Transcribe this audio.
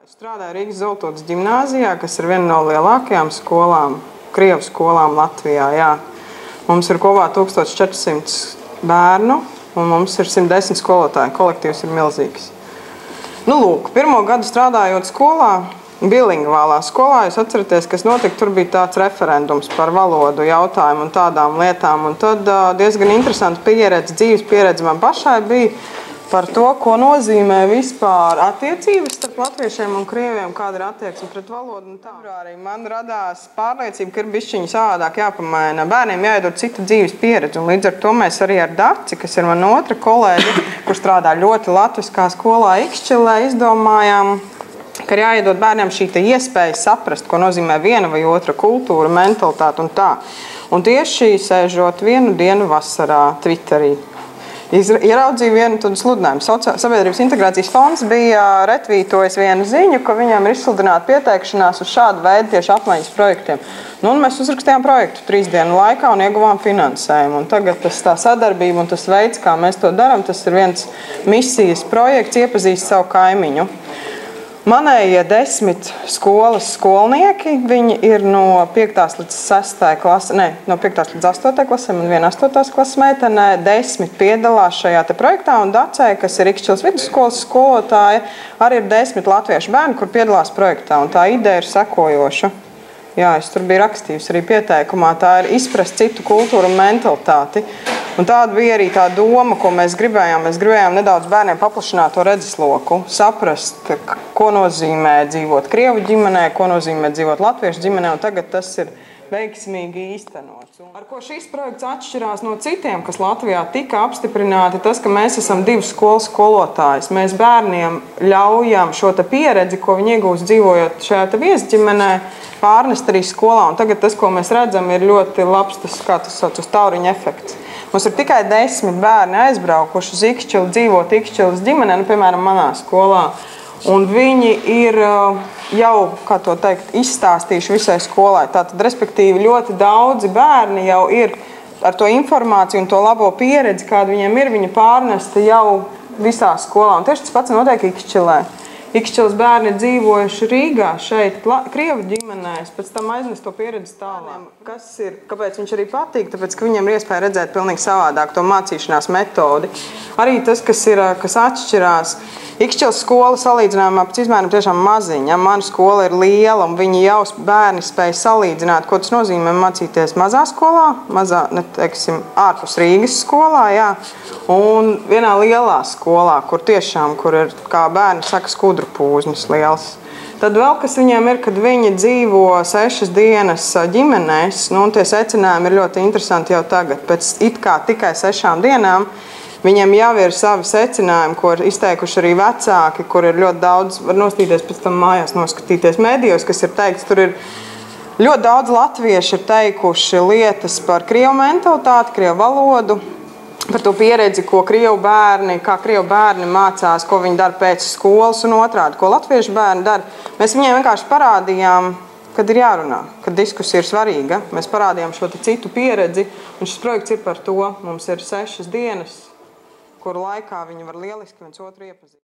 Strādāju Rīgas Zoltotas ģimnāzijā, kas ir viena no lielākajām skolām, Krievu skolām Latvijā. Jā. Mums ir kopā 1400 bērnu un mums ir 110 skolotāji. Kolektīvs ir milzīgs. Nu, lūk, pirmo gadu strādājot skolā, bilingvālā skolā, jūs atceraties, kas notika, tur bija tāds referendums par valodu jautājumu un tādām lietām. Un tad diezgan interesanta pieredze, dzīves pieredze man pašai bija par to, ko nozīmē vispār attiecības starp latviešiem un krieviem, kāda ir attieksme pret valodu un tā. Arī man radās pārliecība, ka ir bišķiņi savādāk jāpamaina. Bērniem jāiedod cita dzīves pieredze, un līdz ar to mēs arī ar Daci, kas ir man otra kolēģi, kur strādā ļoti latviskā skolā Ikšķilē, izdomājām, ka ir jāiedod bērniem šī iespēja saprast, ko nozīmē viena vai otra kultūra, mentalitāte un tā. Un tieši sēžot vienu dienu vasarā Twitterī, ieraudzīju vienu tādu sludinājumu. Sabiedrības integrācijas fonds bija retvītojis vienu ziņu, ka viņam ir izsludināta pieteikšanās uz šādu veidu tieši apmaiņas projektiem. Nu, un mēs uzrakstījām projektu 3 dienu laikā un ieguvām finansējumu. Un tagad tā sadarbība un tas veids, kā mēs to darām, tas ir viens misijas projekts iepazīst savu kaimiņu. Manējie 10 skolas skolnieki, viņi ir no 5. līdz 6. klasē, no 5. līdz 8. klasē, un 8. klases meitenē 10 piedalās šajā projektā, un Dacē, kas ir Ikšķiles vidusskolas skolotāja, arī ir 10 latviešu bērni, kur piedalās projektā, un tā ideja ir sekojoša. Jā, es tur biju rakstījusi arī pieteikumā, tā ir izprast citu kultūru un mentalitāti. Un tāda bija arī tā doma, ko mēs gribējām. Mēs gribējām nedaudz bērniem paplašināt to redzesloku, saprast, ko nozīmē dzīvot Krievu ģimenē, ko nozīmē dzīvot latviešu ģimenē, un tagad tas ir veiksmīgi īstenots. Ar ko šis projekts atšķirās no citiem, kas Latvijā tika apstiprināti, tas, ka mēs esam 2 skolas skolotājs. Mēs bērniem ļaujam šo pieredzi, ko viņi iegūst dzīvojot šajā viesģimenē, pārnest arī skolā. Un tagad tas, ko mēs redzam, ir ļoti labs, tas, kā tas sauc, uz tauriņa efekts. Mums ir tikai 10 bērni aizbraukuši uz Ikšķili, dzīvot Ikšķiles ģimenē, nu, piemēram, manā skolā. Un viņi ir jau, kā to teikt, izstāstījuši visai skolai. Tātad, respektīvi, ļoti daudzi bērni jau ir ar to informāciju un to labo pieredzi, kāda viņiem ir, viņa pārnesta jau visā skolā. Un tieši tas pats notiek Ikšķilē. Ikšķiles bērni ir dzīvojuši Rīgā, šeit, Krievu ģimenēs, pēc tam aiznes to pieredzi tālāk. Kāpēc viņš arī patīk? Tāpēc, ka viņiem ir iespēja redzēt pilnīgi savādāk to mācīšanās metodi. Arī tas, kas atšķirās. Ikšķiles skola salīdzinājumā pēc izmēram tiešām maziņa. Mana skola ir liela, un viņi jau bērni spēja salīdzināt, ko tas nozīmē mācīties mazā skolā, teiksim, ārpus Rīgas skolā, jā, un vienā lielā skolā, kur ir, kā bērni saka, skudru pūznis liels. Tad vēl, kas viņiem ir, kad viņi dzīvo 6 dienas ģimenēs, nu, un tie secinājumi ir ļoti interesanti jau tagad. Pēc it kā tikai 6 dienām viņiem jau ir savi secinājumi, ko ir izteikuši arī vecāki, kur ir ļoti daudz, var nostīties pēc tam mājās, noskatīties medijos, kas ir teikts, tur ir ļoti daudz latvieši ir teikuši lietas par krievu mentalitāti, krievu valodu, par to pieredzi, kā krievu bērni mācās, ko viņi dara pēc skolas un otrādi, ko latviešu bērni dara. Mēs viņiem vienkārši parādījām, kad ir jārunā, kad diskusija ir svarīga. Mēs parādījām šo citu pieredzi, un šis projekts ir par to. Mums ir 6 dienas, kuru laikā viņi var lieliski viens otru iepazīt.